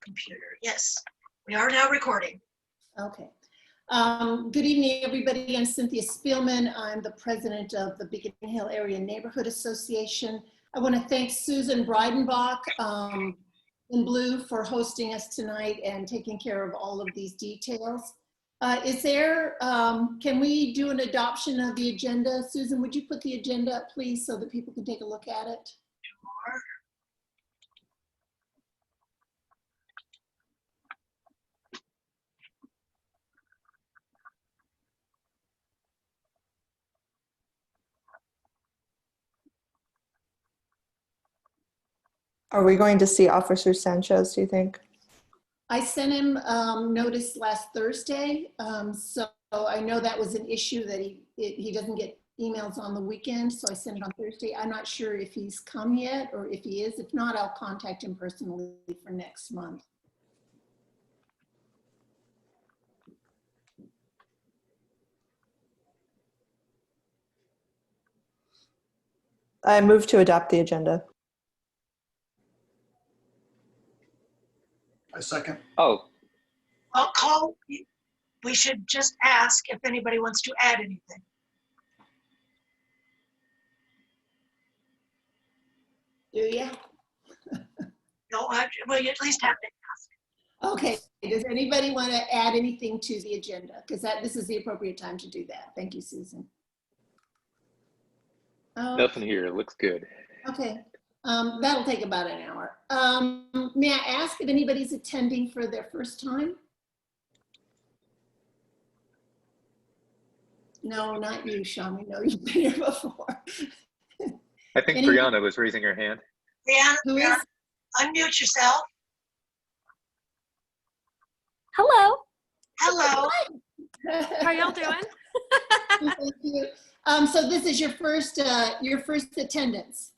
computer. Yes, we are now recording. Okay. Good evening, everybody. I'm Cynthia Spielman. I'm the president of the Beacon Hill Area Neighborhood Association. I want to thank Susan Breidenbach in blue for hosting us tonight and taking care of all of these details. Can we do an adoption of the agenda? Susan, would you put the agenda up, please, so that people can take a look at it? Sure. Are we going to see Officer Sanchez, do you think? I sent him notice last Thursday, so I know that was an issue that he doesn't get emails on the weekend, so I sent it on Thursday. I'm not sure if he's come yet or if he is. If not, I'll contact him personally for next month. I move to adopt the agenda. A second. Oh, I'll call. We should just ask if anybody wants to add anything. Do you? No, well, you at least have to ask. Okay. Does anybody want to add anything to the agenda? Because this is the appropriate time to do that. Thank you, Susan. nothing here. It looks good. Okay. That'll take about an hour. May I ask if anybody's attending for their first time? No, not you, Sean. We know you've been here before. I think Brianna was raising her hand. Brianna, Who is? unmute yourself. Hello. Hello. How are y'all doing? Thank you. So this is your first attendance.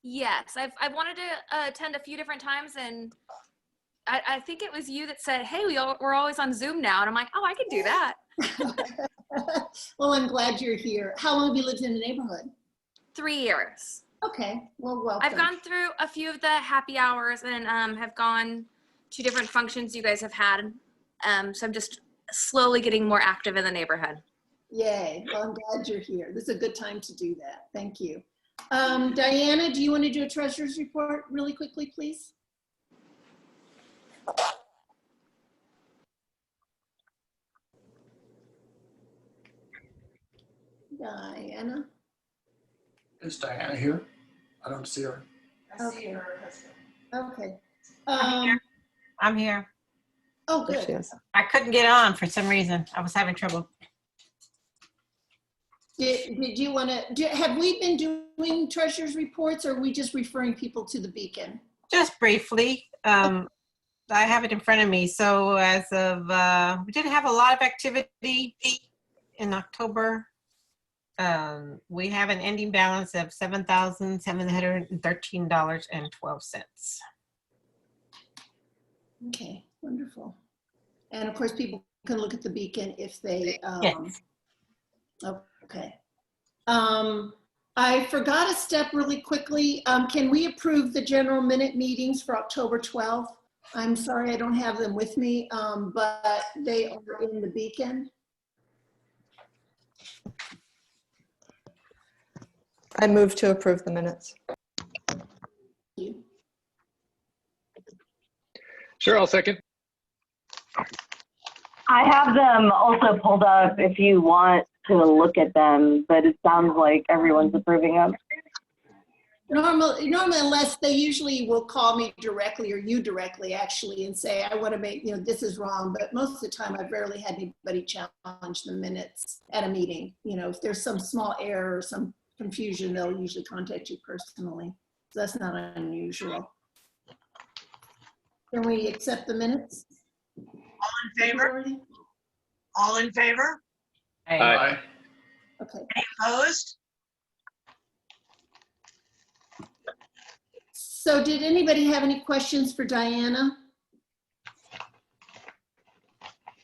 Yes, I've wanted to attend a few different times, and I think it was you that said, "Hey, we're always on Zoom now," and I'm like, "Oh, I can do that." Well, I'm glad you're here. How long have you lived in the neighborhood? 3 years. Okay. Well, welcome. I've gone through a few of the happy hours and have gone to different functions you guys have had. So I'm just slowly getting more active in the neighborhood. Yay. Well, I'm glad you're here. This is a good time to do that. Thank you. Diana, do you want to do a treasurer's report really quickly, please? Diana? Is Diana here? I don't see her. I see her husband. Okay. I'm here. Oh, There she good. is. I couldn't get on for some reason. I was having trouble. Did you want to, have we been doing treasurer's reports, or are we just referring people to the Beacon? Just briefly, I have it in front of me. So as of, we didn't have a lot of activity in October. We have an ending balance of $7,713.12. Okay, wonderful. And of course, people can look at the Beacon if they, Yes. Okay. I forgot a step really quickly. Can we approve the general minute meetings for October 12th? I'm sorry, I don't have them with me, but they are in the Beacon. I move to approve the minutes. Sure, I'll second. I have them also pulled up if you want to look at them, but it sounds like everyone's approving them. Normally, unless they usually will call me directly, or you directly actually, and say, I want to make, this is wrong. But most of the time, I've rarely had anybody challenge the minutes at a meeting. If there's some small error or some confusion, they'll usually contact you personally. So that's not unusual. Can we accept the minutes? All in favor? All in favor? Aye. Okay. Any opposed? So did anybody have any questions for Diana?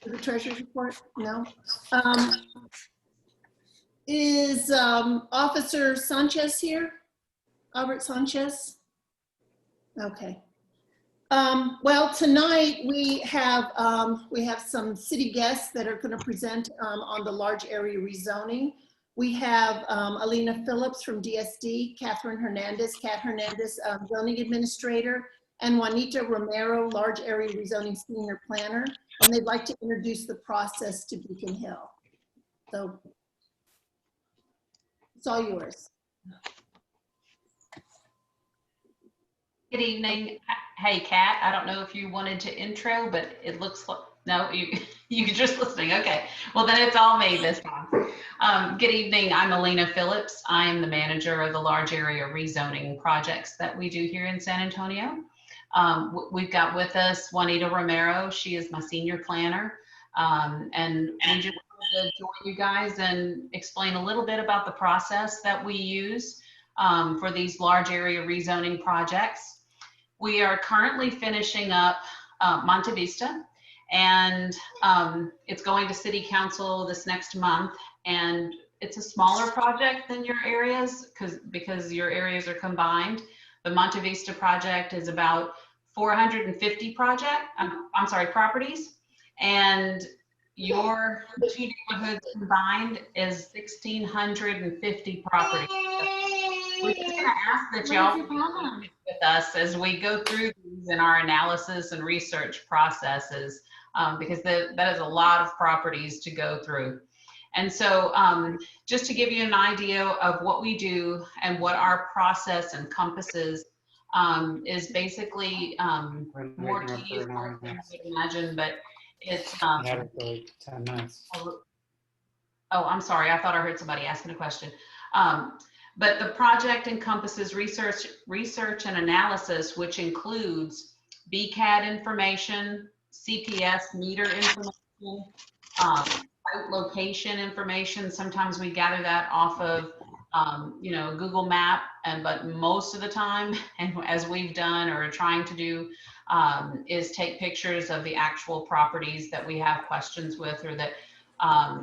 For the treasurer's report? No? Is Officer Sanchez here? Albert Sanchez? Okay. Well, tonight we have some city guests that are going to present on the large area rezoning. We have Alina Phillips from DSD, Kat Hernandez, zoning administrator, and Juanita Romero, large area rezoning senior planner, and they'd like to introduce the process to Beacon Hill. So it's all yours. Good evening. Hey, Kat, I don't know if you wanted to intro, but it looks like, no, you're just listening. Okay. Well, then it's all me this time. Good evening. I'm Alina Phillips. I am the manager of the large area rezoning projects that we do here in San Antonio. We've got with us Juanita Romero. She is my senior planner. And we just wanted to join you guys and explain a little bit about the process that we use for these large area rezoning projects. We are currently finishing up Monte Vista, and it's going to City Council this next month. And it's a smaller project than your areas because your areas are combined. The Monte Vista project is about 450 properties, and your two neighborhoods combined is 1,650 properties. We're just going to ask that y'all be with us as we go through these in our analysis and research processes, because that is a lot of properties to go through. And so just to give you an idea of what we do and what our process encompasses, is basically more tedious than you would imagine, but it's oh, I'm sorry, I thought I heard somebody asking a question. But the project encompasses research and analysis, which includes BCAD information, CPS meter information, site location information. Sometimes we gather that off of Google Map, but most of the time, and as we've done or are trying to do, is take pictures of the actual properties that we have questions with, or that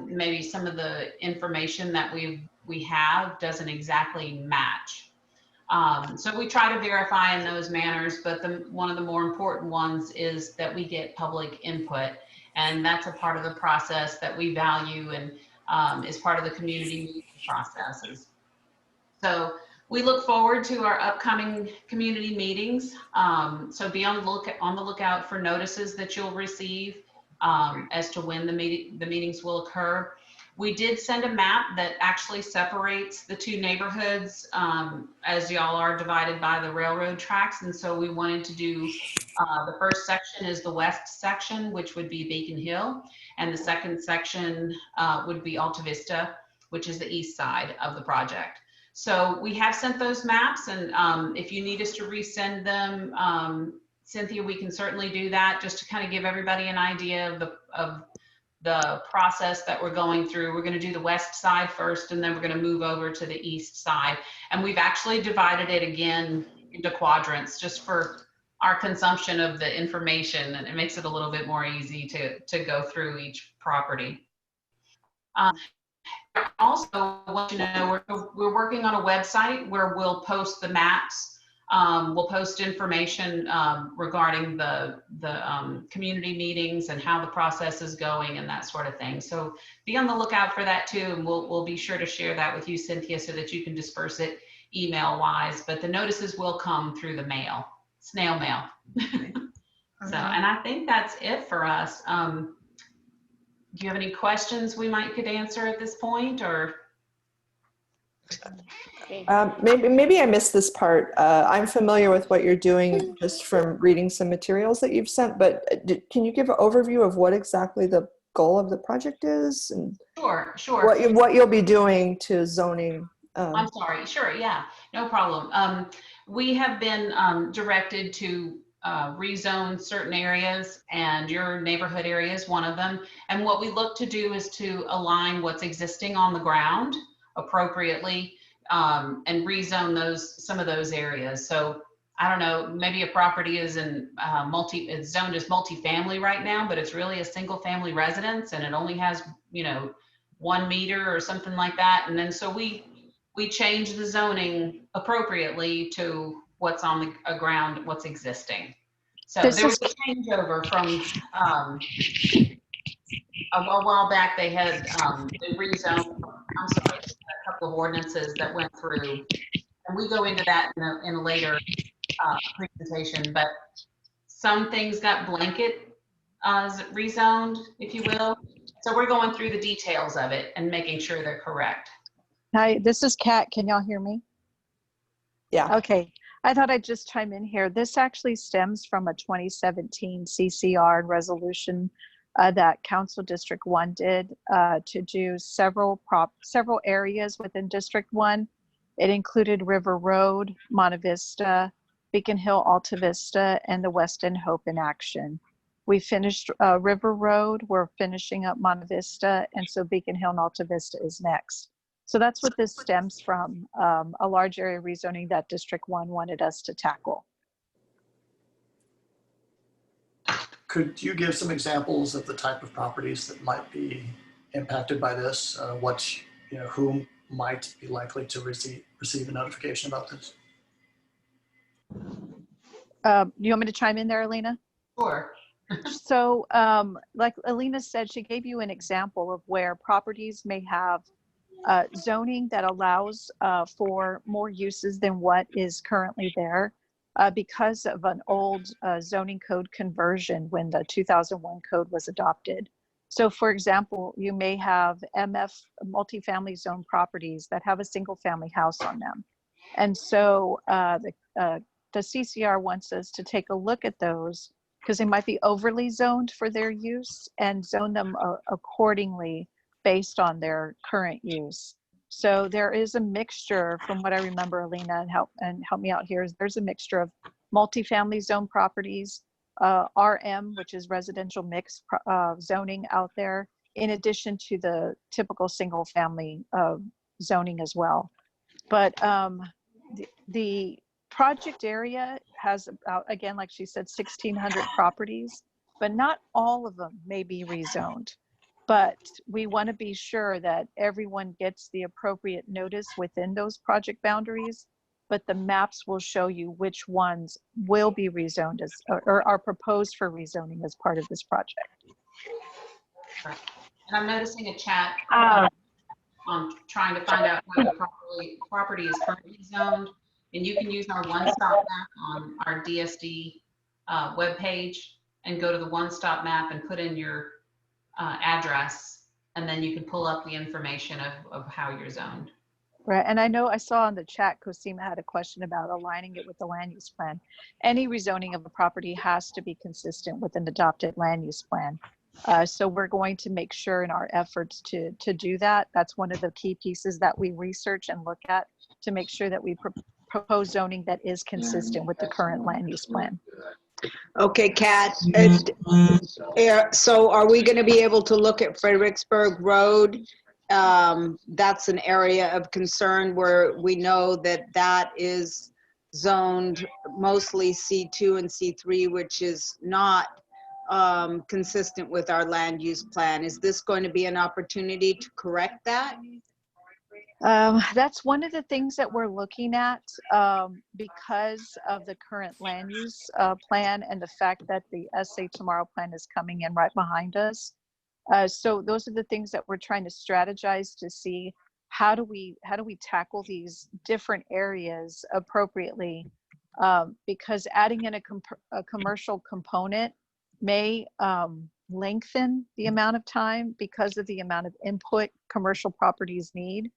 maybe some of the information that we have doesn't exactly match. So we try to verify in those manners, but one of the more important ones is that we get public input, and that's a part of the process that we value and is part of the community processes. So we look forward to our upcoming community meetings. So be on the lookout for notices that you'll receive as to when the meetings will occur. We did send a map that actually separates the two neighborhoods, as y'all are divided by the railroad tracks. And so we wanted to do, the first section is the west section, which would be Beacon Hill. And the second section would be Alta Vista, which is the east side of the project. So we have sent those maps, and if you need us to resend them, Cynthia, we can certainly do that, just to kind of give everybody an idea of the process that we're going through. We're going to do the west side first, and then we're going to move over to the east side. And we've actually divided it again into quadrants just for our consumption of the information, and it makes it a little bit more easy to go through each property. Also, want you to know, we're working on a website where we'll post the maps. We'll post information regarding the community meetings and how the process is going and that sort of thing. So be on the lookout for that too, and we'll be sure to share that with you, Cynthia, so that you can disperse it email-wise. But the notices will come through the mail, snail mail. So, and I think that's it for us. Do you have any questions we could answer at this point, or? Maybe I missed this part. I'm familiar with what you're doing just from reading some materials that you've sent, but can you give an overview of what exactly the goal of the project is? And Sure. What you'll be doing to zoning? I'm sorry. Sure. Yeah, no problem. We have been directed to rezone certain areas, and your neighborhood area is one of them. And what we look to do is to align what's existing on the ground appropriately, and rezone some of those areas. So I don't know, maybe a property is it's zoned as multifamily right now, but it's really a single family residence, and it only has 1 meter or something like that. And then so we change the zoning appropriately to what's on the ground, what's existing. So This there was is- a changeover from, a while back, they had, they rezoned, I'm sorry, a couple of ordinances that went through. And we go into that in a later presentation, but some things got blanket rezoned, if you will. So we're going through the details of it and making sure they're correct. Hi, this is Kat. Can y'all hear me? Yeah. Okay. I thought I'd just chime in here. This actually stems from a 2017 CCR resolution that Council District 1 did to do several areas within District 1. It included River Road, Monte Vista, Beacon Hill, Alta Vista, and the West End Hope in Action. We finished River Road, we're finishing up Monte Vista, and so Beacon Hill and Alta Vista is next. So that's what this stems from, a large area rezoning that District 1 wanted us to tackle. Could you give some examples of the type of properties that might be impacted by this? Whom might be likely to receive a notification about this? You want me to chime in there, Alina? Sure. So like Alina said, she gave you an example of where properties may have zoning that allows for more uses than what is currently there because of an old zoning code conversion when the 2001 code was adopted. So for example, you may have MF multifamily zone properties that have a single family house on them. And so the CCR wants us to take a look at those because they might be overly zoned for their use and zone them accordingly based on their current use. So there is a mixture, from what I remember, Alina, and help me out here, there's a mixture of multifamily zone properties, RM, which is residential mixed zoning out there, in addition to the typical single family zoning as well. But the project area has about, again, like she said, 1,600 properties, but not all of them may be rezoned. But we want to be sure that everyone gets the appropriate notice within those project boundaries, but the maps will show you which ones will be rezoned or are proposed for rezoning as part of this project. And I'm noticing a chat on trying to find out where the property is currently zoned. And you can use our one-stop map on our DSD webpage and go to the one-stop map and put in your address, and then you can pull up the information of how you're zoned. Right, and I know I saw in the chat, Cosima had a question about aligning it with the land use plan. Any rezoning of a property has to be consistent with an adopted land use plan. So we're going to make sure in our efforts to do that. That's one of the key pieces that we research and look at to make sure that we propose zoning that is consistent with the current land use plan. Okay, Kat. So are we going to be able to look at Fredericksburg Road? That's an area of concern where we know that is zoned mostly C2 and C3, which is not consistent with our land use plan. Is this going to be an opportunity to correct that? That's one of the things that we're looking at because of the current land use plan and the fact that the SA Tomorrow plan is coming in right behind us. So those are the things that we're trying to strategize to see how do we tackle these different areas appropriately, because adding in a commercial component may lengthen the amount of time because of the amount of input commercial properties need.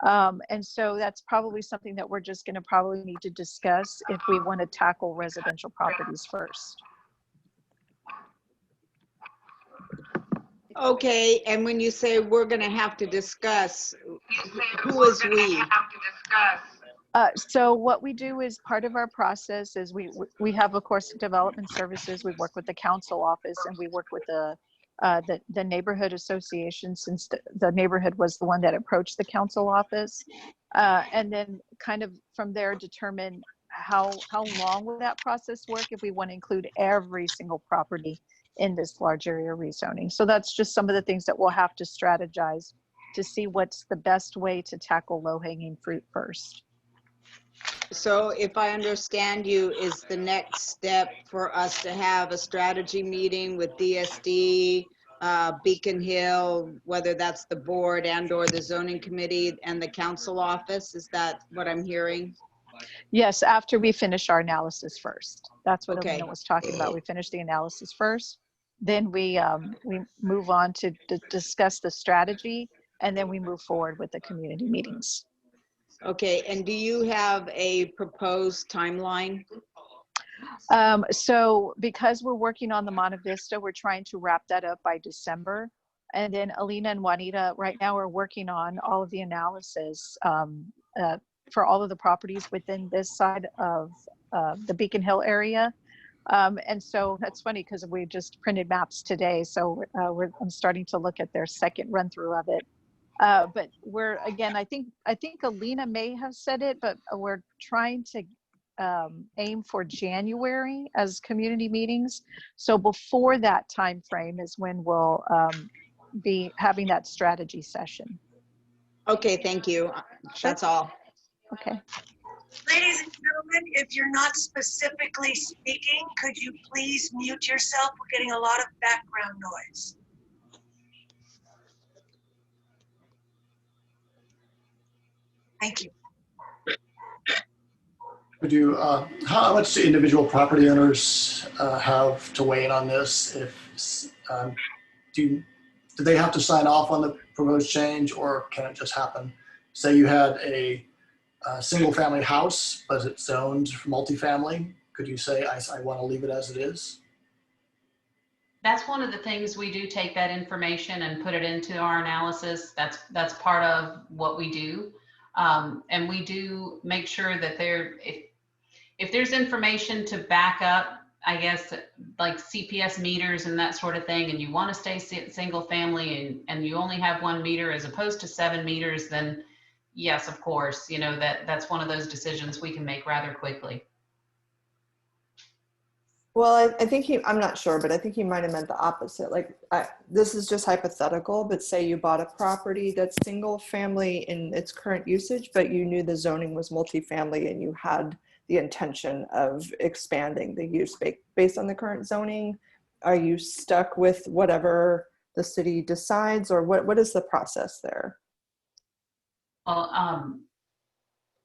And so that's probably something that we're just going to probably need to discuss if we want to tackle residential properties first. Okay, and when you say we're going to have to discuss, who is we? So what we do is part of our process is we have, of course, development services. We work with the council office and we work with the neighborhood association, since the neighborhood was the one that approached the council office, and then kind of from there determine how long will that process work if we want to include every single property in this large area rezoning. So that's just some of the things that we'll have to strategize to see what's the best way to tackle low-hanging fruit first. So if I understand you, is the next step for us to have a strategy meeting with DSD, Beacon Hill, whether that's the board and or the zoning committee and the council office? Is that what I'm hearing? Yes, after we finish our analysis first. That's what Okay. Alina was talking about. We finish the analysis first, then we move on to discuss the strategy, and then we move forward with the community meetings. Okay, and do you have a proposed timeline? So because we're working on the Monte Vista, we're trying to wrap that up by December. And then Alina and Juanita right now are working on all of the analysis for all of the properties within this side of the Beacon Hill area. And so that's funny because we just printed maps today. So I'm starting to look at their second run through of it. But we're, again, I think Alina may have said it, but we're trying to aim for January as community meetings. So before that time frame is when we'll be having that strategy session. Okay, thank you. That's all. Okay. Ladies and gentlemen, if you're not specifically speaking, could you please mute yourself? We're getting a lot of background noise. Thank you. Could you, how much do individual property owners have to weigh in on this? If do they have to sign off on the proposed change, or can it just happen? Say you had a single family house, but it's zoned for multifamily. Could you say, I want to leave it as it is? That's one of the things we do, take that information and put it into our analysis. That's part of what we do. And we do make sure that if there's information to back up, I guess, like CPS meters and that sort of thing, and you want to stay single family and you only have 1 meter as opposed to 7 meters, then yes, of course, that's one of those decisions we can make rather quickly. Well, I think I'm not sure, but I think he might have meant the opposite. Like, this is just hypothetical, but say you bought a property that's single family in its current usage, but you knew the zoning was multifamily and you had the intention of expanding the use based on the current zoning. Are you stuck with whatever the city decides, or what is the process there? Well,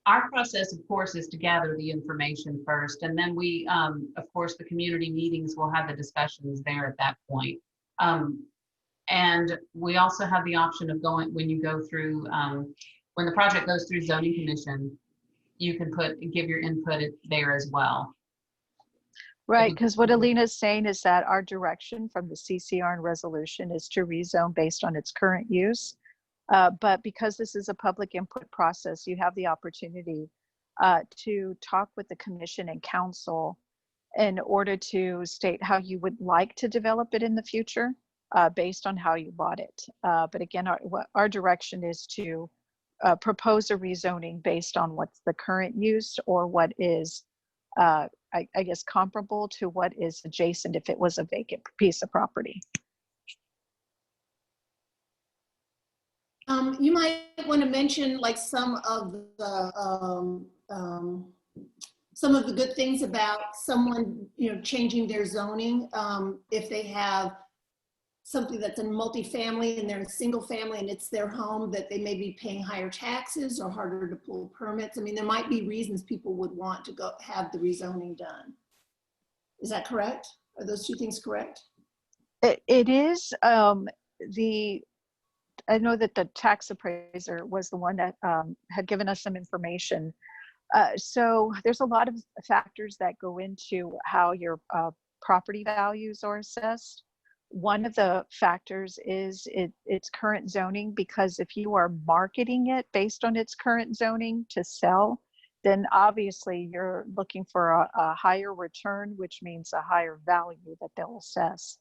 our process, of course, is to gather the information first, and then we, of course, the community meetings will have the discussions there at that point. And we also have the option of going, when you go through, when the project goes through zoning commission, you can give your input there as well. Right, because what Alina is saying is that our direction from the CCR and resolution is to rezone based on its current use. But because this is a public input process, you have the opportunity to talk with the commission and council in order to state how you would like to develop it in the future based on how you bought it. But again, our direction is to propose a rezoning based on what's the current use, or what is, I guess, comparable to what is adjacent if it was a vacant piece of property. You might want to mention like some of the good things about someone, changing their zoning. If they have something that's in multifamily and they're a single family and it's their home, that they may be paying higher taxes or harder to pull permits. I mean, there might be reasons people would want to go have the rezoning done. Is that correct? Are those two things correct? It is. I know that the tax appraiser was the one that had given us some information. So there's a lot of factors that go into how your property values are assessed. One of the factors is its current zoning, because if you are marketing it based on its current zoning to sell, then obviously you're looking for a higher return, which means a higher value that they'll assess.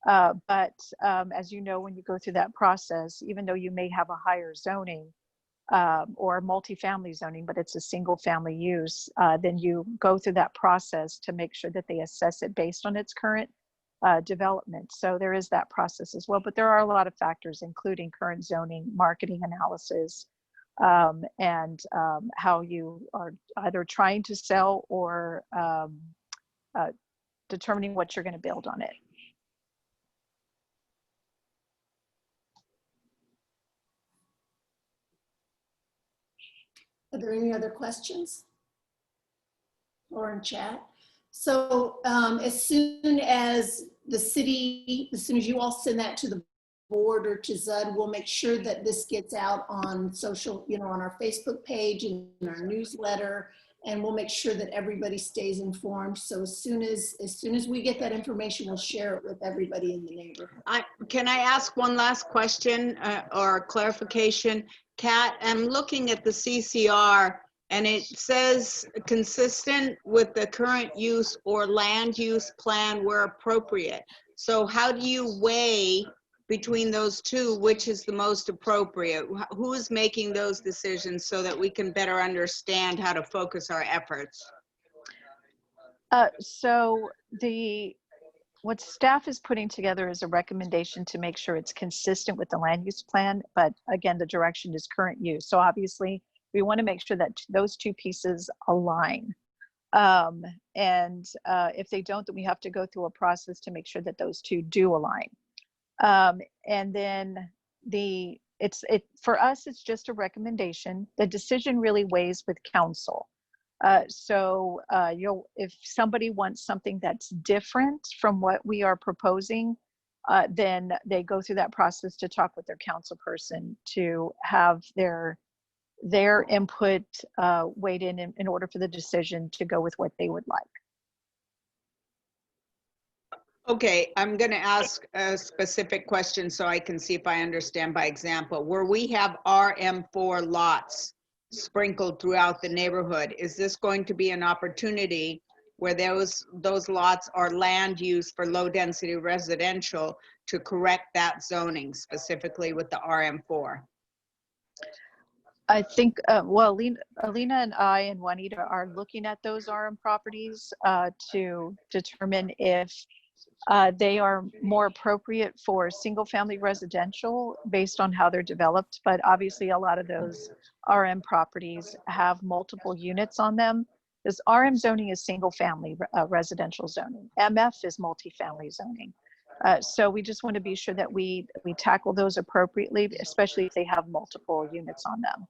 But as you know, when you go through that process, even though you may have a higher zoning or multifamily zoning, but it's a single family use, then you go through that process to make sure that they assess it based on its current development. So there is that process as well, but there are a lot of factors, including current zoning, marketing analysis, how you are either trying to sell or determining what you're going to build on it. Are there any other questions? Or in chat? So as soon as you all send that to the board or to ZUD, we'll make sure that this gets out on social, on our Facebook page and in our newsletter, and we'll make sure that everybody stays informed. So as soon as we get that information, we'll share it with everybody in the neighborhood. Can I ask one last question or clarification? Kat, I'm looking at the CCR and it says consistent with the current use or land use plan where appropriate. So how do you weigh between those two, which is the most appropriate? Who is making those decisions so that we can better understand how to focus our efforts? So what staff is putting together is a recommendation to make sure it's consistent with the land use plan, but again, the direction is current use. So obviously we want to make sure that those two pieces align. If they don't, then we have to go through a process to make sure that those two do align. And then for us, it's just a recommendation. The decision really weighs with council. If somebody wants something that's different from what we are proposing, then they go through that process to talk with their council person to have their input weighed in order for the decision to go with what they would like. Okay, I'm going to ask a specific question so I can see if I understand by example. Where we have RM4 lots sprinkled throughout the neighborhood, is this going to be an opportunity where those lots are land use for low density residential to correct that zoning specifically with the RM4? I think, Alina and I and Juanita are looking at those RM properties to determine if they are more appropriate for single family residential based on how they're developed. But obviously a lot of those RM properties have multiple units on them. This RM zoning is single family residential zoning. MF is multifamily zoning. So we just want to be sure that we tackle those appropriately, especially if they have multiple units on them.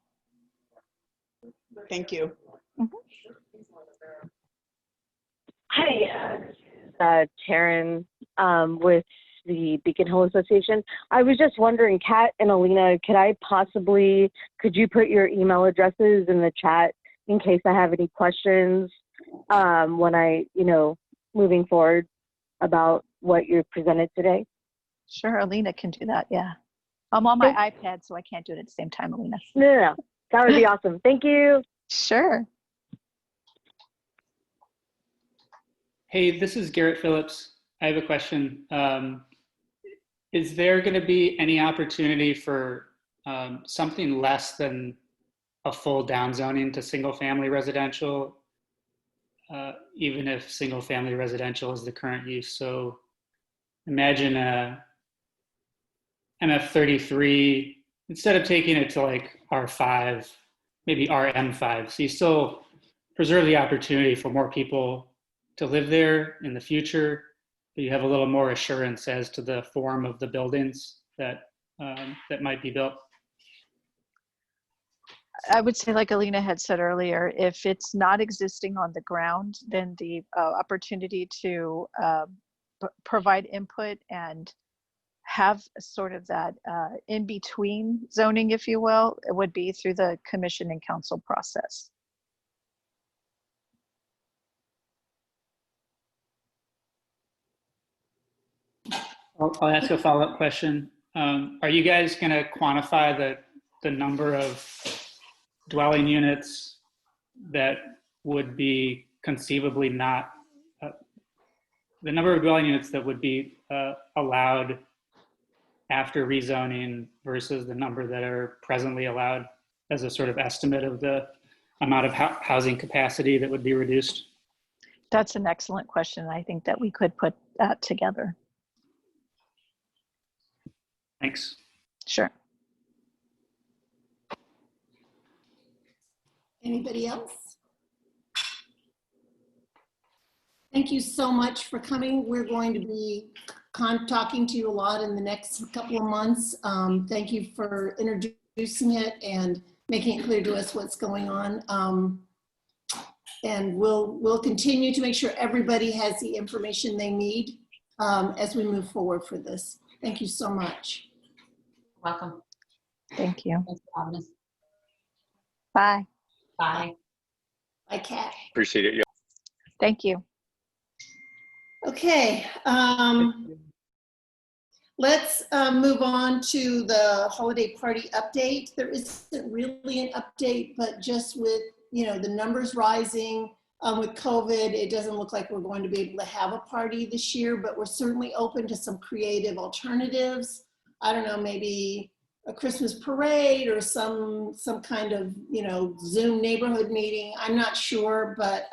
Thank you. Mm-hmm. Hi, Taryn with the Beacon Hill Association. I was just wondering, Kat and Alina, could you put your email addresses in the chat in case I have any questions when I, moving forward about what you presented today? Sure, Alina can do that, yeah. I'm on my iPad, so I can't do it at the same time, Alina. No. That would be awesome. Thank you. Sure. Hey, this is Garrett Phillips. I have a question. Is there going to be any opportunity for something less than a full downzoning to single family residential, even if single family residential is the current use? So imagine a MF33, instead of taking it to like R5, maybe RM5. So you still preserve the opportunity for more people to live there in the future, but you have a little more assurance as to the form of the buildings that might be built. I would say, like Alina had said earlier, if it's not existing on the ground, then the opportunity to provide input and have sort of that in-between zoning, if you will, it would be through the commission and council process. I'll ask a follow-up question. Are you guys going to quantify the number of dwelling units that would be conceivably not, the number of dwelling units that would be allowed after rezoning versus the number that are presently allowed, as a sort of estimate of the amount of housing capacity that would be reduced? That's an excellent question. I think that we could put that together. Thanks. Sure. Anybody else? Thank you so much for coming. We're going to be talking to you a lot in the next couple of months. Thank you for introducing it and making it clear to us what's going on. And we'll continue to make sure everybody has the information they need as we move forward for this. Thank you so much. Welcome. Thank you. Thanks for having us. Bye. Bye. Bye, Kat. Appreciate it. Yeah. Thank you. Okay. Let's move on to the holiday party update. There isn't really an update, but just with, you know, the numbers rising with COVID, it doesn't look like we're going to be able to have a party this year, but we're certainly open to some creative alternatives. I don't know, maybe a Christmas parade or some kind of, you know, Zoom neighborhood meeting. I'm not sure, but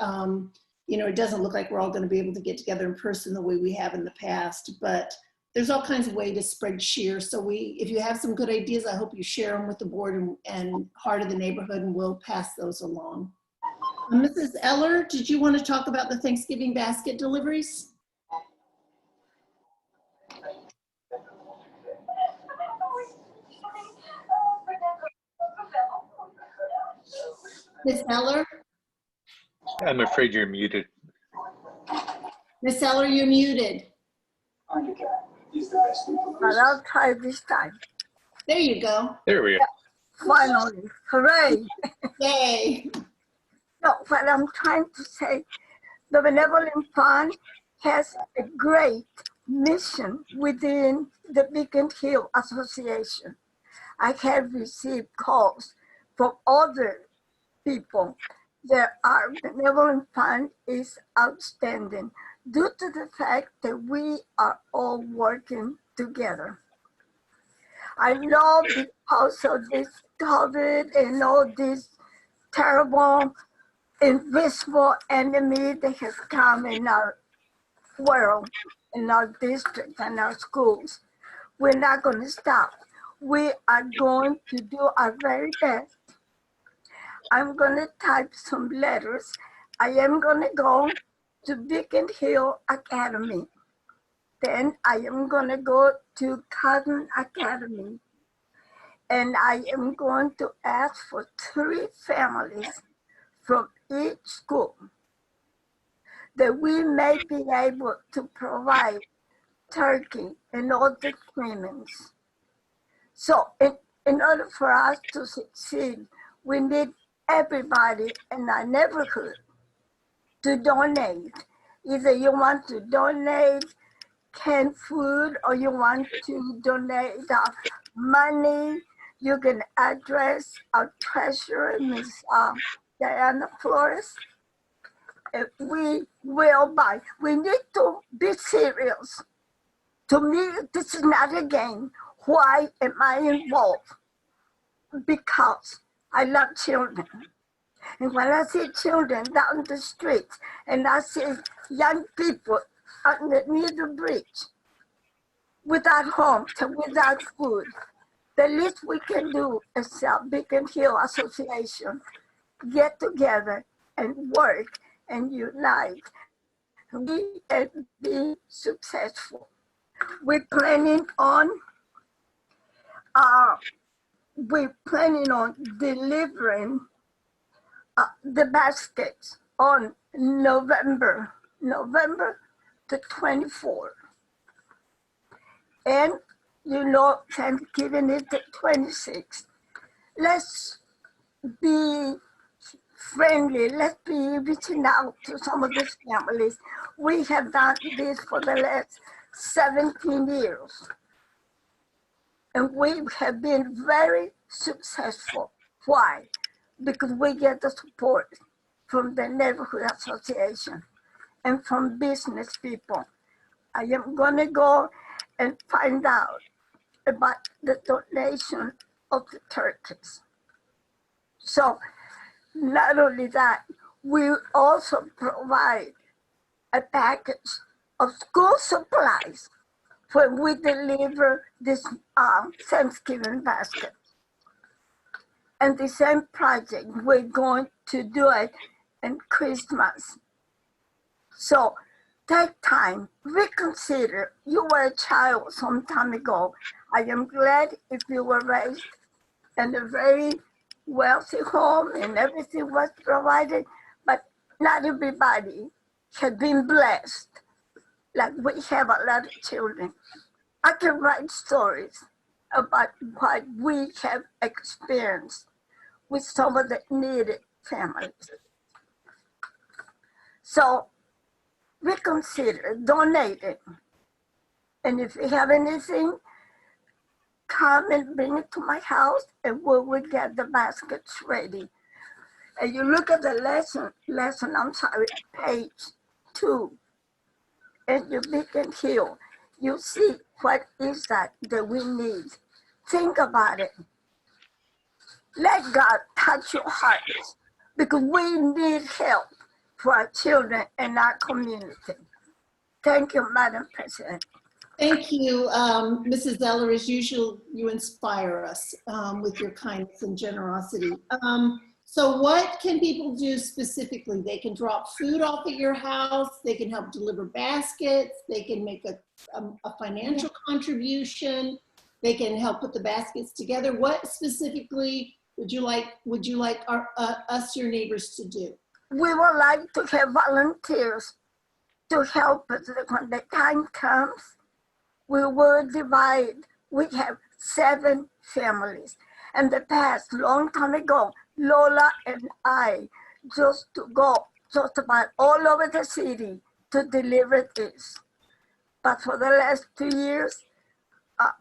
you know, it doesn't look like we're all going to be able to get together in person the way we have in the past, but there's all kinds of ways to spread cheer. So if you have some good ideas, I hope you share them with the board and Heart of the Neighborhood, and we'll pass those along. Mrs. Eller, did you want to talk about the Thanksgiving basket deliveries? Ms. Eller? I'm afraid you're muted. Ms. Eller, you're muted. But I'll try this time. There you go. There we go. Finally, hooray. Yay. No, what I'm trying to say, the Benevolent Fund has a great mission within the Beacon Hill Association. I have received calls from other people that our Benevolent Fund is outstanding due to the fact that we are all working together. I know because of this COVID and all this terrible invisible enemy that has come in our world, in our district and our schools, we're not going to stop. We are going to do our very best. I'm going to type some letters. I am going to go to Beacon Hill Academy. Then I am going to go to Cotton Academy. And I am going to ask for 3 families from each school that we may be able to provide turkey and all the trimmings. So in order for us to succeed, we need everybody in our neighborhood to donate. Either you want to donate canned food or you want to donate money, you can address our treasurer, Ms. Diana Flores. We will buy. We need to be serious. To me, this is not a game. Why am I involved? Because I love children. And when I see children down the streets and I see young people underneath the bridge without homes and without food, the least we can do as a Beacon Hill Association get together and work and unite. We can be successful. We're planning on delivering the baskets on November the 24th. And you know, Thanksgiving is the 26th. Let's be friendly. Let's be reaching out to some of these families. We have done this for the last 17 years. And we have been very successful. Why? Because we get the support from the neighborhood association and from business people. I am gonna go and find out about the donation of the turkeys. So not only that, we also provide a package of school supplies when we deliver this Thanksgiving basket. And the same project, we're going to do it in Christmas. So take time, reconsider. You were a child some time ago. I am glad if you were raised in a very wealthy home and everything was provided, but not everybody has been blessed. Like we have a lot of children. I can write stories about what we have experienced with some of the needed families. So reconsider, donate it. And if you have anything, come and bring it to my house and we will get the baskets ready. And you look at the page 2, and you begin here. You see what is that we need. Think about it. Let God touch your hearts because we need help for our children and our community. Thank you, Madam President. Thank you, Mrs. Eller. As usual, you inspire us with your kindness and generosity. So what can people do specifically? They can drop food off at your house. They can help deliver baskets. They can make a financial contribution. They can help put the baskets together. What specifically would you like us, your neighbors, to do? We would like to have volunteers to help us when the time comes. We will divide. We have 7 families. In the past, long time ago, Lola and I just to go just about all over the city to deliver this. But for the last 2 years,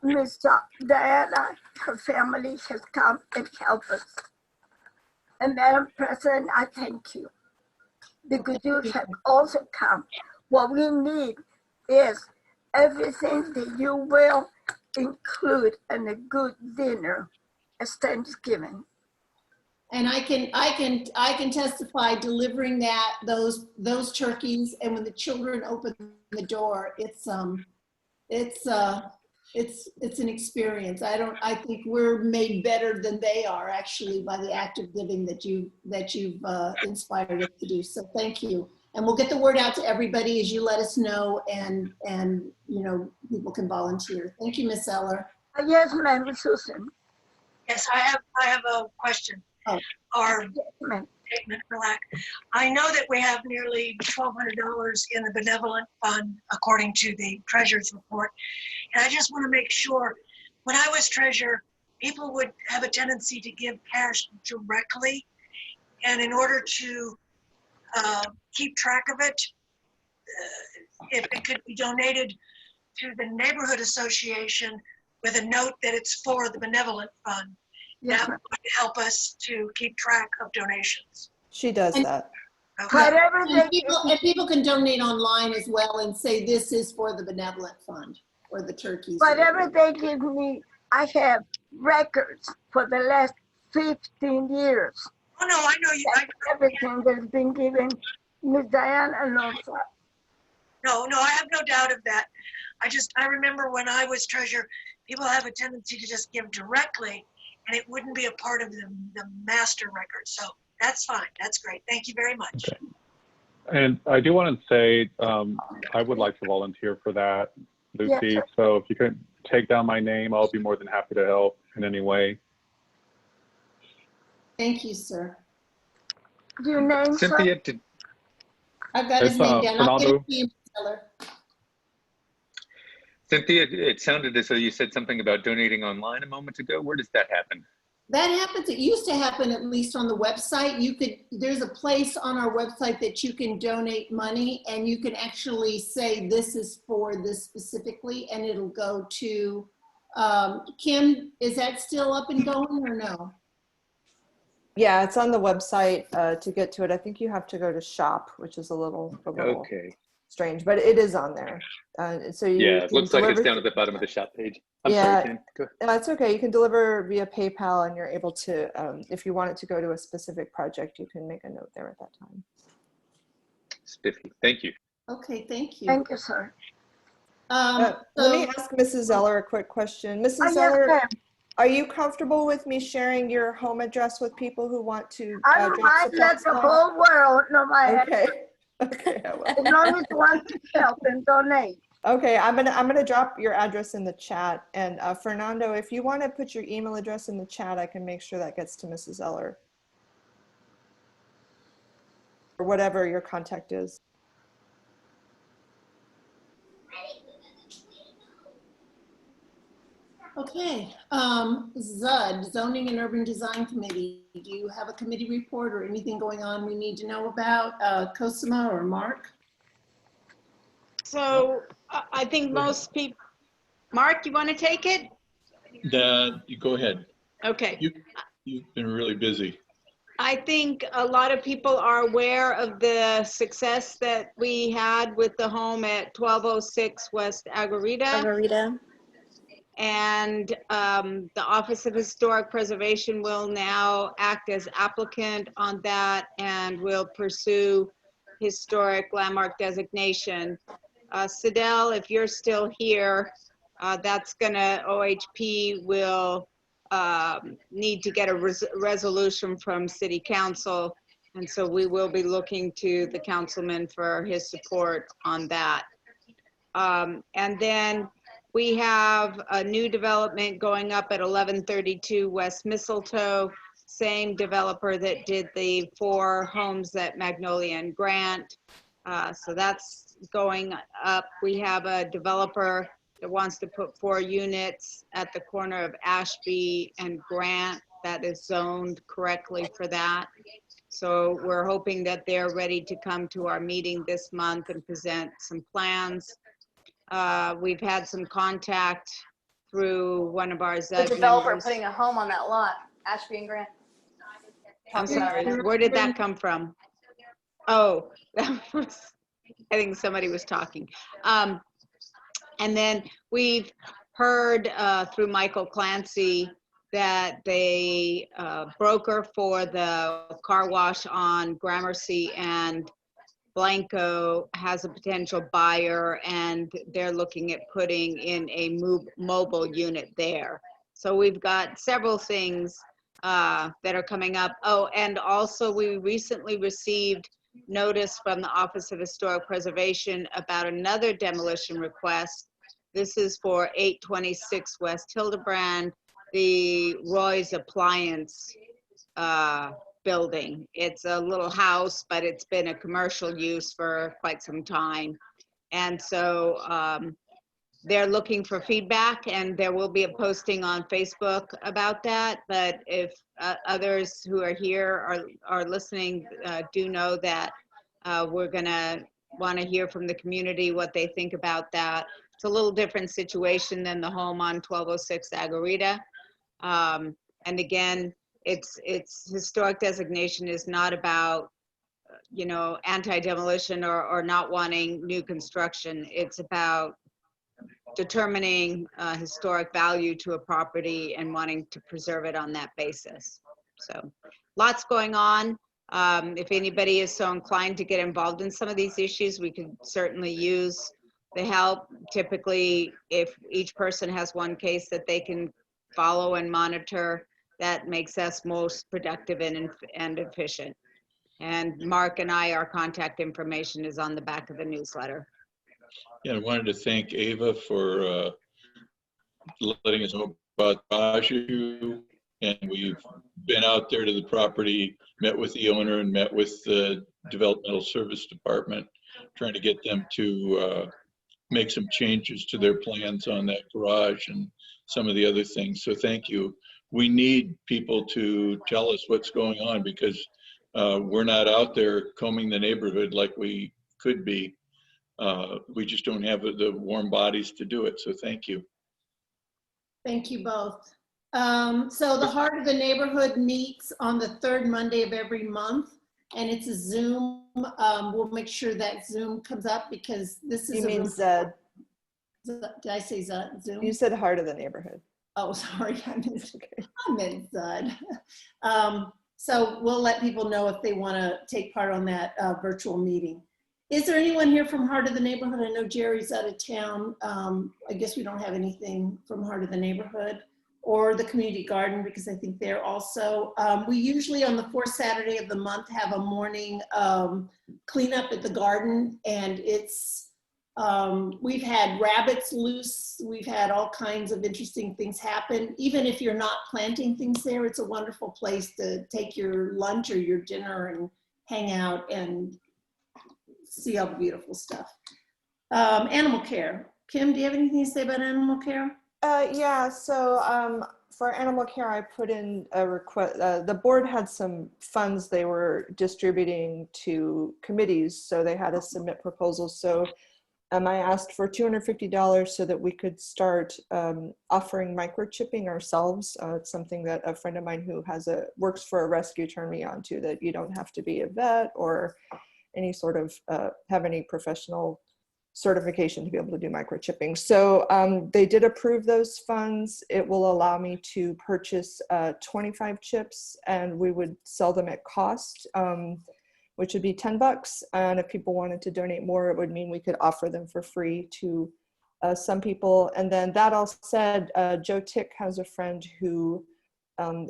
Miss Diana, her family has come and helped us. And Madam President, I thank you because you have also come. What we need is everything that you will include in a good dinner as Thanksgiving. And I can testify delivering those turkeys, and when the children open the door, it's an experience. I think we're made better than they are actually by the act of giving that you've inspired us to do. So thank you. And we'll get the word out to everybody as you let us know, and you know, people can volunteer. Thank you, Miss Eller. Yes, ma'am, Susan. Yes, I have a question. Oh. Or statement for lack. I know that we have nearly $1,200 in the benevolent fund, according to the treasurer's report. And I just want to make sure, when I was treasurer, people would have a tendency to give cash directly. And in order to keep track of it, if it could be donated to the neighborhood association with a note that it's for the benevolent fund, yes, that would help us to keep track of donations. She does that. Okay. Whatever And people can donate online as well and say this is for the benevolent fund or the turkeys. Whatever they give me, I have records for the last 15 years. Oh no, I know you. Everything that's been given, Ms. Diana knows that. No, I have no doubt of that. I remember when I was treasurer, people have a tendency to just give directly, and it wouldn't be a part of the master record. So that's fine. That's great. Thank you very much. Okay. And I do want to say, I would like to volunteer for that, Lucy. Yes, so if you could take down my name, I'll be more than happy to help in any way. Thank you, sir. Your name, Cynthia, sir? I've got his name down. I'll give it to you, Ms. Eller. Cynthia, it sounded as though you said something about donating online a moment ago. Where does that happen? That happens. It used to happen at least on the website. There's a place on our website that you can donate money, and you can actually say this is for this specifically, and it'll go to Kim. Is that still up and going or no? Yeah, it's on the website. To get to it, I think you have to go to shop, which is a little Okay. strange, but it is on there. So Yeah, it looks like it's down at the bottom of the shop page. I'm sorry, Kim. Go ahead. That's okay. You can deliver via PayPal, and you're able to, if you want it to go to a specific project, you can make a note there at that time. Spiffy. Thank you. Okay, thank you. Thank you, sir. Let me ask Mrs. Eller a quick question. Mrs. Yes, Eller, ma'am. Are you comfortable with me sharing your home address with people who want to I don't drop mind, let supplies the by? whole world know my address, Okay. Okay, I will. as long as one can help and donate. Okay, I'm gonna drop your address in the chat. And Fernando, if you want to put your email address in the chat, I can make sure that gets to Mrs. Eller. Or whatever your contact is. Okay, ZUD, Zoning and Urban Design Committee. Do you have a committee report or anything going on we need to know about? Cosima or Mark? So I think most people, Mark, you want to take it? You go ahead. Okay. You've been really busy. I think a lot of people are aware of the success that we had with the home at 1206 West Aguarita. And the Office of Historic Preservation will now act as applicant on that and will pursue historic landmark designation. Sidel, if you're still here, that's gonna, OHP will need to get a resolution from City Council. And so we will be looking to the councilman for his support on that. And then we have a new development going up at 1132 West Mistletoe, same developer that did the 4 homes at Magnolia and Grant. So that's going up. We have a developer that wants to put 4 units at the corner of Ashby and Grant that is zoned correctly for that. So we're hoping that they're ready to come to our meeting this month and present some plans. We've had some contact through one of our ZUD The developer members. putting a home on that lot, Ashby and Grant. I'm sorry, where did that come from? Oh, that was, I think somebody was talking. And then we've heard through Michael Clancy that the broker for the car wash on Gramercy and Blanco has a potential buyer, and they're looking at putting in a mobile unit there. So we've got several things that are coming up. Oh, and also we recently received notice from the Office of Historic Preservation about another demolition request. This is for 826 West Hildebrand, the Roy's Appliance building. It's a little house, but it's been a commercial use for quite some time. And so they're looking for feedback, and there will be a posting on Facebook about that. But if others who are here are listening, do know that we're gonna wanna hear from the community what they think about that. It's a little different situation than the home on 1206 Aguarita. And again, its historic designation is not about, you know, anti-demolition or not wanting new construction. It's about determining historic value to a property and wanting to preserve it on that basis. So lots going on. If anybody is so inclined to get involved in some of these issues, we could certainly use the help. Typically, if each person has one case that they can follow and monitor, that makes us most productive and efficient. And Mark and I, our contact information is on the back of the newsletter. Yeah, I wanted to thank Ava for letting us know about the garage issue. And we've been out there to the property, met with the owner and met with the developmental service department, trying to get them to make some changes to their plans on that garage and some of the other things. So thank you. We need people to tell us what's going on, because we're not out there combing the neighborhood like we could be. We just don't have the warm bodies to do it. So thank you. Thank you both. So the Heart of the Neighborhood meets on the 3rd Monday of every month, and it's a Zoom. We'll make sure that Zoom comes up, because this is You mean Zed? Did I say Zed? Zoom? You said Heart of the Neighborhood. Oh, sorry, I meant Zud. So we'll let people know if they want to take part on that virtual meeting. Is there anyone here from Heart of the Neighborhood? I know Jerry's out of town. I guess we don't have anything from Heart of the Neighborhood. or the community garden, because I think they're also, we usually on the fourth Saturday of the month have a morning cleanup at the garden, and it's, we've had rabbits loose, we've had all kinds of interesting things happen. Even if you're not planting things there, it's a wonderful place to take your lunch or your dinner and hang out and see all the beautiful stuff. Animal care. Kim, do you have anything to say about animal care? Yeah, so for animal care, I put in a request. The board had some funds they were distributing to committees, so they had to submit proposals. So I asked for $250 so that we could start offering microchipping ourselves. It's something that a friend of mine who works for a rescue turned me on to, that you don't have to be a vet or any sort of have any professional certification to be able to do microchipping. So they did approve those funds. It will allow me to purchase 25 chips, and we would sell them at cost, which would be $10. And if people wanted to donate more, it would mean we could offer them for free to some people. And then that all said, Joe Tick has a friend who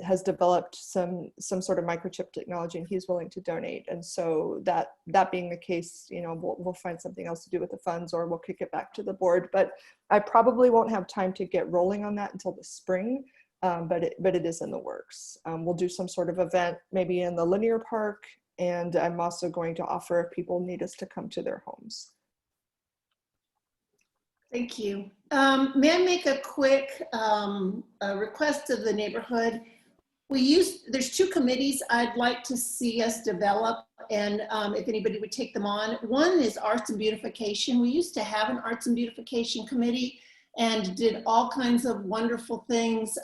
has developed some sort of microchip technology, and he's willing to donate. And so that being the case, you know, we'll find something else to do with the funds, or we'll kick it back to the board. But I probably won't have time to get rolling on that until the spring, but it is in the works. We'll do some sort of event, maybe in the linear park, and I'm also going to offer if people need us to come to their homes. Thank you. May I make a quick request of the neighborhood? There's two committees I'd like to see us develop, and if anybody would take them on. One is Arts and Beautification. We used to have an Arts and Beautification committee and did all kinds of wonderful things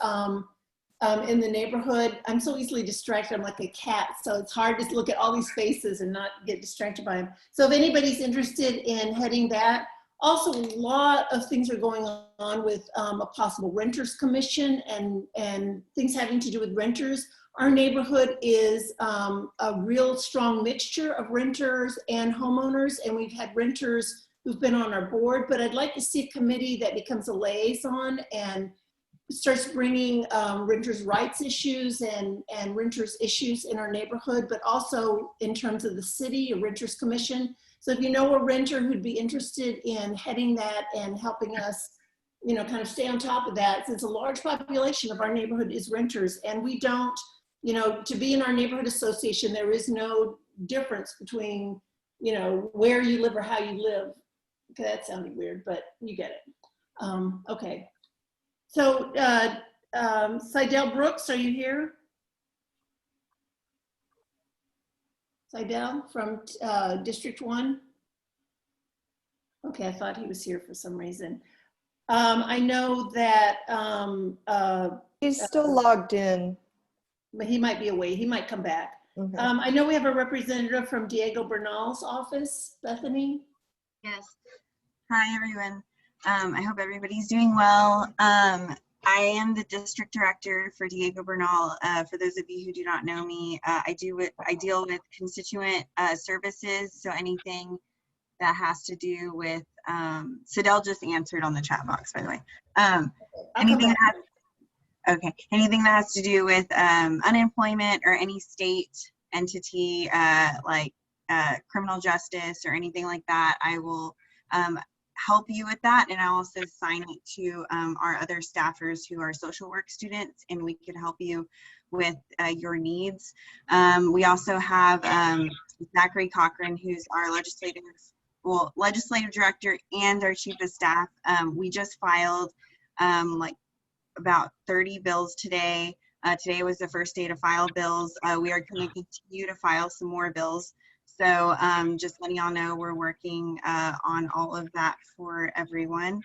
in the neighborhood. I'm so easily distracted. I'm like a cat, so it's hard to look at all these faces and not get distracted by them. So if anybody's interested in heading that. Also, a lot of things are going on with a possible renters commission and things having to do with renters. Our neighborhood is a real strong mixture of renters and homeowners, and we've had renters who've been on our board, but I'd like to see a committee that becomes a liaison and starts bringing renters' rights issues and renters' issues in our neighborhood, but also in terms of the city, a renters commission. So if you know a renter who'd be interested in heading that and helping us, you know, kind of stay on top of that, since a large population of our neighborhood is renters, and we don't, you know, to be in our neighborhood association, there is no difference between, you know, where you live or how you live. Okay, that sounded weird, but you get it. Okay. So Seidel Brooks, are you here? Seidel from District 1? Okay, I thought he was here for some reason. I know that he's still logged in, but he might be away. He might come back. Okay. I know we have a representative from Diego Bernal's office. Bethany? Yes. Hi, everyone. I hope everybody's doing well. I am the district director for Diego Bernal. For those of you who do not know me, I deal with constituent services. So anything that has to do with, Sidel just answered on the chat box, by the way. Anything that has to do with unemployment or any state entity like criminal justice or anything like that, I will help you with that, and I'll also assign it to our other staffers who are social work students, and we could help you with your needs. We also have Zachary Cochran, who's our legislative director and our chief of staff. We just filed like about 30 bills today. Today was the first day to file bills. We are going to continue to file some more bills. So just letting y'all know we're working on all of that for everyone.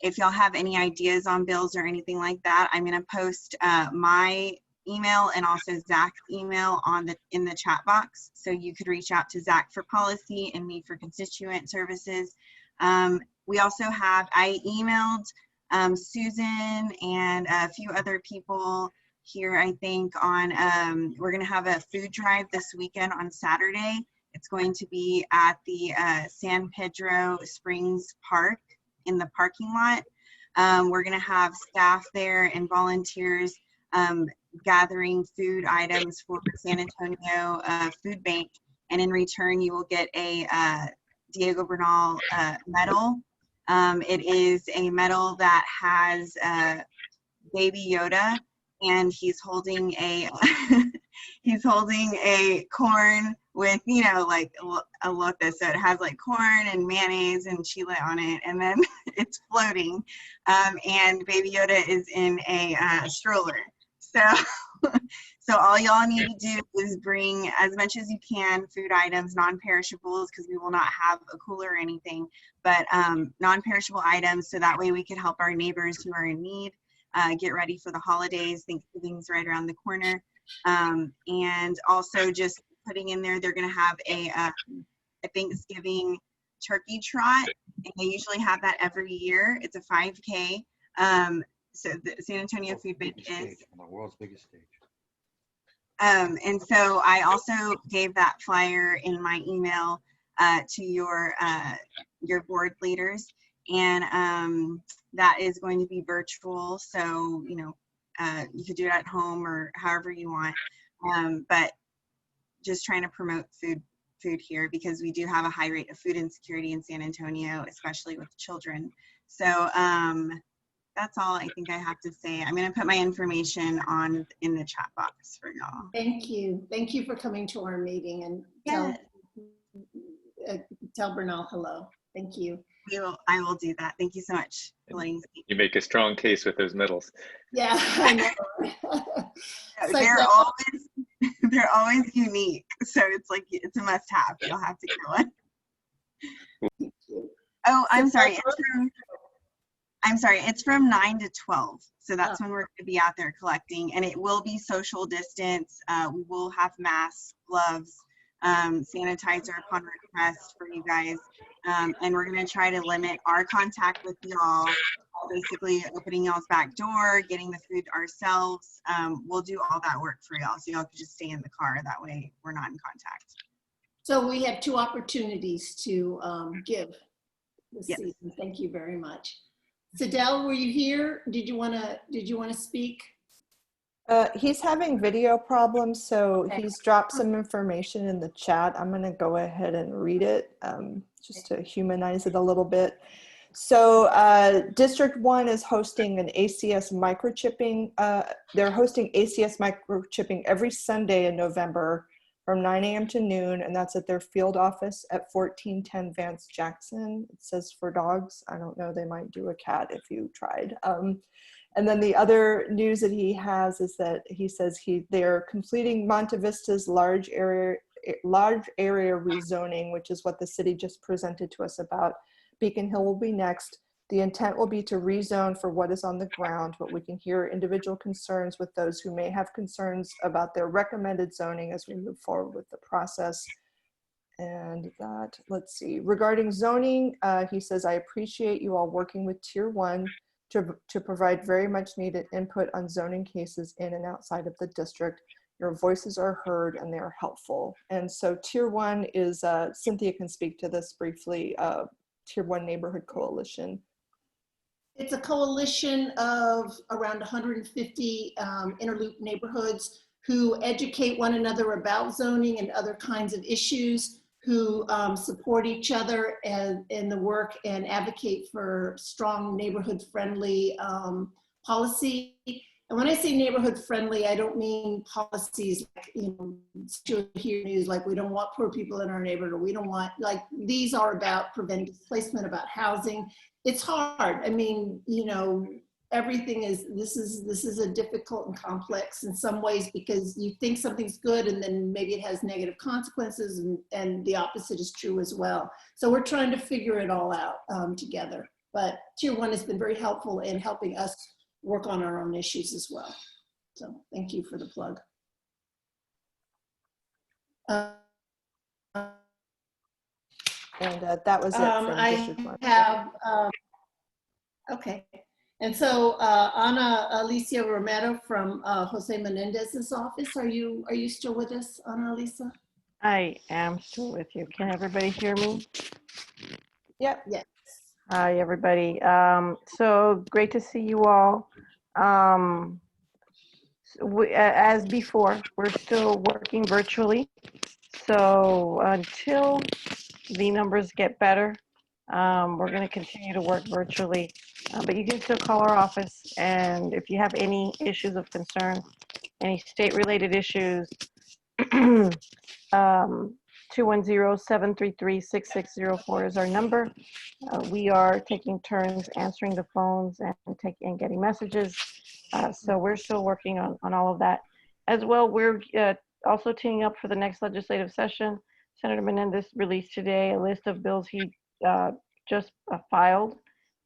If y'all have any ideas on bills or anything like that, I'm going to post my email and also Zach's email in the chat box. So you could reach out to Zach for policy and me for constituent services. We also have, I emailed Susan and a few other people here, I think, on we're going to have a food drive this weekend on Saturday. It's going to be at the San Pedro Springs Park in the parking lot. We're going to have staff there and volunteers gathering food items for San Antonio Food Bank. And in return, you will get a Diego Bernal medal. It is a medal that has Baby Yoda, and he's holding a he's holding a corn with, you know, like a lotus. So it has like corn and mayonnaise and chile on it, and then it's floating. And Baby Yoda is in a stroller. So so all y'all need to do is bring as much as you can food items, non-perishables, because we will not have a cooler or anything, but non-perishable items, so that way we can help our neighbors who are in need get ready for the holidays. Thanksgiving's right around the corner. And also just putting in there, they're going to have a Thanksgiving turkey trot, and they usually have that every year. It's a 5K. So the San Antonio Food Bank is on the world's biggest stage. And so I also gave that flyer in my email to your board leaders, and that is going to be virtual. So, you know, you could do it at home or however you want, but just trying to promote food here, because we do have a high rate of food insecurity in San Antonio, especially with children. So that's all I think I have to say. I'm going to put my information in the chat box for y'all. Thank you. Thank you for coming to our meeting, and tell Bernal hello. Thank you. I will do that. Thank you so much for letting me speak. You make a strong case with those medals. Yeah, I know. They're always unique, so it's like it's a must-have. You'll have to get one. Oh, I'm sorry. It's from 9 to 12. So that's when we're going to be out there collecting, and it will be social distance. We will have masks, gloves, sanitizer upon request for you guys. And we're going to try to limit our contact with y'all, basically opening y'all's back door, getting the food ourselves. We'll do all that work for y'all, so y'all can just stay in the car. That way we're not in contact. So we have 2 opportunities to give this season. Thank you very much. Sidel, were you here? Did you want to speak? He's having video problems, so he's dropped some information in the chat. I'm going to go ahead and read it just to humanize it a little bit. So District 1 is hosting an ACS microchipping. They're hosting ACS microchipping every Sunday in November from 9 a.m. to noon, and that's at their field office at 1410 Vance Jackson. It says for dogs. I don't know, they might do a cat if you tried. And then the other news that he has is that he says they're completing Monte Vista's large area rezoning, which is what the city just presented to us about. Beacon Hill will be next. The intent will be to rezone for what is on the ground, but we can hear individual concerns with those who may have concerns about their recommended zoning as we move forward with the process. And that, let's see, regarding zoning, he says, I appreciate you all working with Tier 1 to provide very much needed input on zoning cases in and outside of the district. Your voices are heard and they are helpful. And so Tier 1 is, Cynthia can speak to this briefly, Tier 1 Neighborhood Coalition. It's a coalition of around 150 interloop neighborhoods who educate one another about zoning and other kinds of issues, who support each other in the work and advocate for strong neighborhood-friendly policy. And when I say neighborhood-friendly, I don't mean policies like, you know, you'll hear news like we don't want poor people in our neighborhood, or we don't want, like, these are about preventing displacement, about housing. It's hard. I mean, you know, everything is, this is a difficult and complex in some ways, because you think something's good and then maybe it has negative consequences, and the opposite is true as well. So we're trying to figure it all out together. But Tier 1 has been very helpful in helping us work on our own issues as well. So thank you for the plug. And that was it from District 1. I have, okay. And so Ana Alicia Romero from Jose Menendez's office. Are you still with us, Ana Alicia? I am still with you. Can everybody hear me? Yep. Yes. Hi, everybody. So great to see you all. As before, we're still working virtually. So until the numbers get better, we're going to continue to work virtually. But you can still call our office. And if you have any issues of concern, any state-related issues, 210-733-6604 is our number. We are taking turns answering the phones and getting messages. So we're still working on all of that. As well, we're also teeing up for the next legislative session. Senator Menendez released today a list of bills he just filed.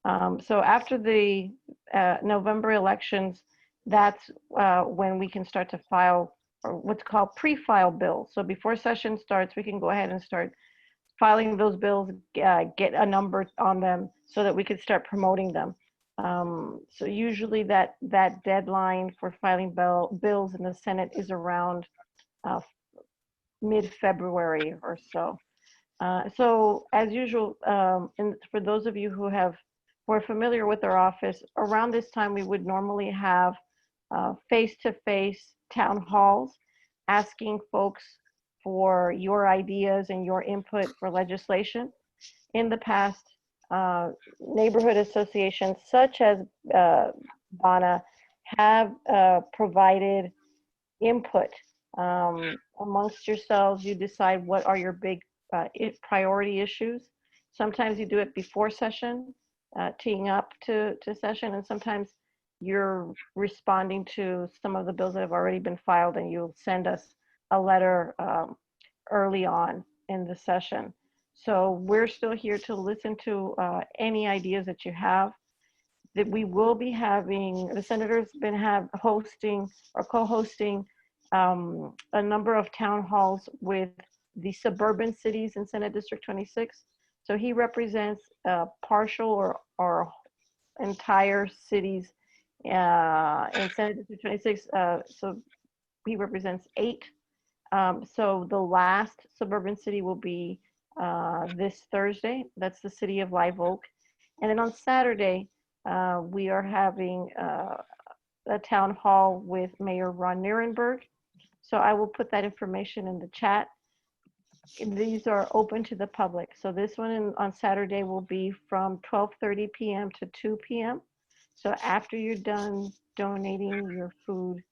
So after the November elections, that's when we can start to file or what's called pre-file bills. So before session starts, we can go ahead and start filing those bills, get a number on them so that we could start promoting them. So usually that deadline for filing bills in the Senate is around mid-February or so. So as usual, and for those of you who are familiar with our office, around this time we would normally have face-to-face town halls asking folks for your ideas and your input for legislation. In the past, neighborhood associations such as BHANA have provided input. Amongst yourselves, you decide what are your big priority issues. Sometimes you do it before session, teeing up to session, and sometimes you're responding to some of the bills that have already been filed and you'll send us a letter early on in the session. So we're still here to listen to any ideas that you have. That we will be having, the senator's been hosting or co-hosting a number of town halls with the suburban cities in Senate District 26. So he represents partial or entire cities in Senate District 26. So he represents 8. So the last suburban city will be this Thursday. That's the city of Live Oak. And then on Saturday, we are having a town hall with Mayor Ron Nirenberg. So I will put that information in the chat. These are open to the public. So this one on Saturday will be from 12:30 p.m. to 2 p.m. So after you're done donating your food,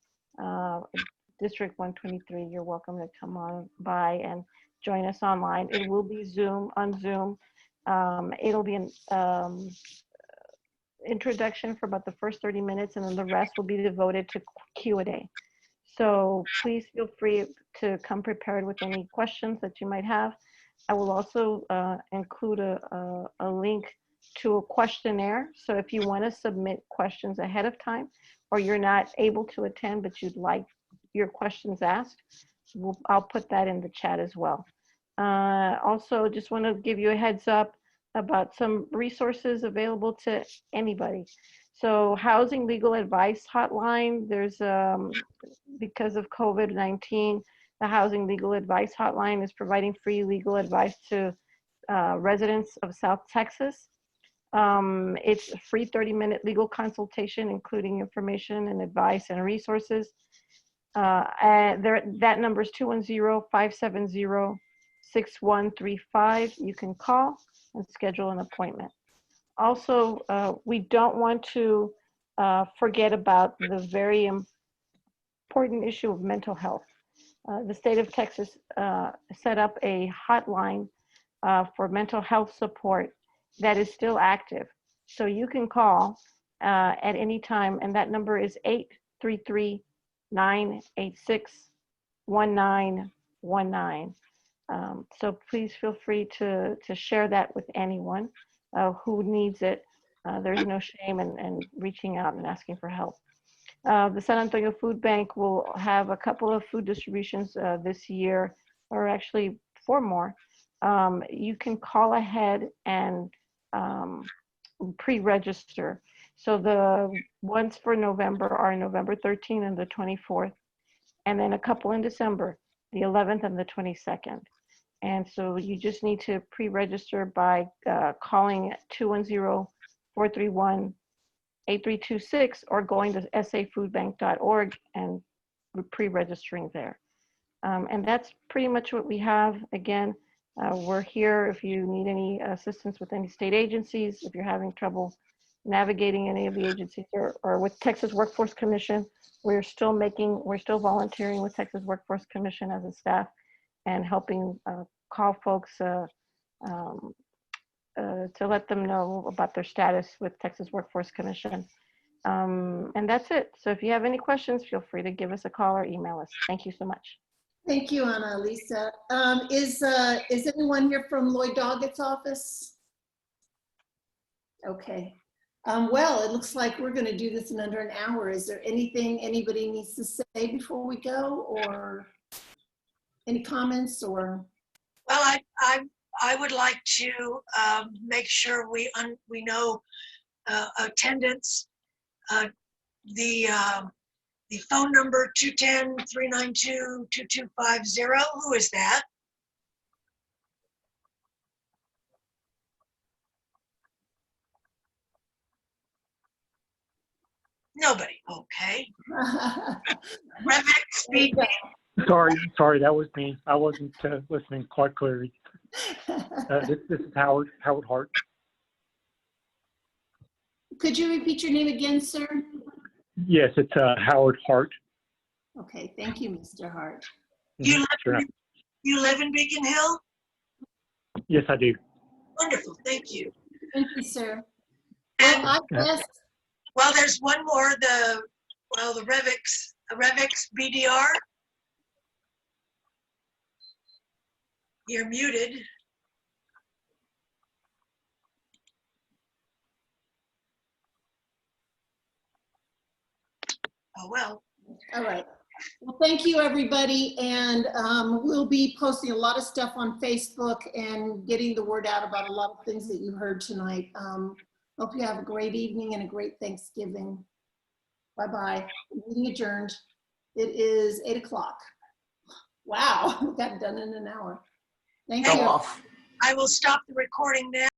District 123, you're welcome to come on by and join us online. It will be on Zoom. It'll be an introduction for about the first 30 minutes, and then the rest will be devoted to Q&A. So please feel free to come prepared with any questions that you might have. I will also include a link to a questionnaire. So if you want to submit questions ahead of time, or you're not able to attend, but you'd like your questions asked, I'll put that in the chat as well. Also, just want to give you a heads up about some resources available to anybody. So housing legal advice hotline, there's, because of COVID-19, the housing legal advice hotline is providing free legal advice to residents of South Texas. It's a free 30-minute legal consultation, including information and advice and resources. That number is 210-570-6135. You can call and schedule an appointment. Also, we don't want to forget about the very important issue of mental health. The state of Texas set up a hotline for mental health support that is still active. So you can call at any time, and that number is 833-986-1919. So please feel free to share that with anyone who needs it. There's no shame in reaching out and asking for help. The San Antonio Food Bank will have a couple of food distributions this year, or actually 4 more. You can call ahead and pre-register. So the ones for November are November 13th and the 24th, and then a couple in December, the 11th and the 22nd. And so you just need to pre-register by calling 210-431-8326 or going to safoodbank.org and pre-registering there. And that's pretty much what we have. Again, we're here if you need any assistance with any state agencies, if you're having trouble navigating any of the agencies or with Texas Workforce Commission. We're still volunteering with Texas Workforce Commission as a staff and helping call folks to let them know about their status with Texas Workforce Commission. And that's it. So if you have any questions, feel free to give us a call or email us. Thank you so much. Thank you, Anna Lisa. Is anyone here from Lloyd Doggett's office? Okay. Well, it looks like we're going to do this in under an hour. Is there anything anybody needs to say before we go, or any comments? Or Well, I would like to make sure we know attendance. The phone number 210-392-2250. Who is that? Nobody. Okay. Revex speed. Sorry, that was me. I wasn't listening quite clearly. This is Howard Hart. Could you repeat your name again, sir? Yes, it's Howard Hart. Okay, thank you, Mr. Hart. You Sure. You live in Beacon Hill? Yes, I do. Wonderful, thank you. Thank you, sir. And Well, I guess, well, there's one more. The Revex BDR. You're muted. Oh well. all right. Well, thank you, everybody. And we'll be posting a lot of stuff on Facebook and getting the word out about a lot of things that you heard tonight. Hope you have a great evening and a great Thanksgiving. Bye-bye. Meeting adjourned. It is 8 o'clock. Wow, we got it done in an hour. Thank you. I will stop the recording now.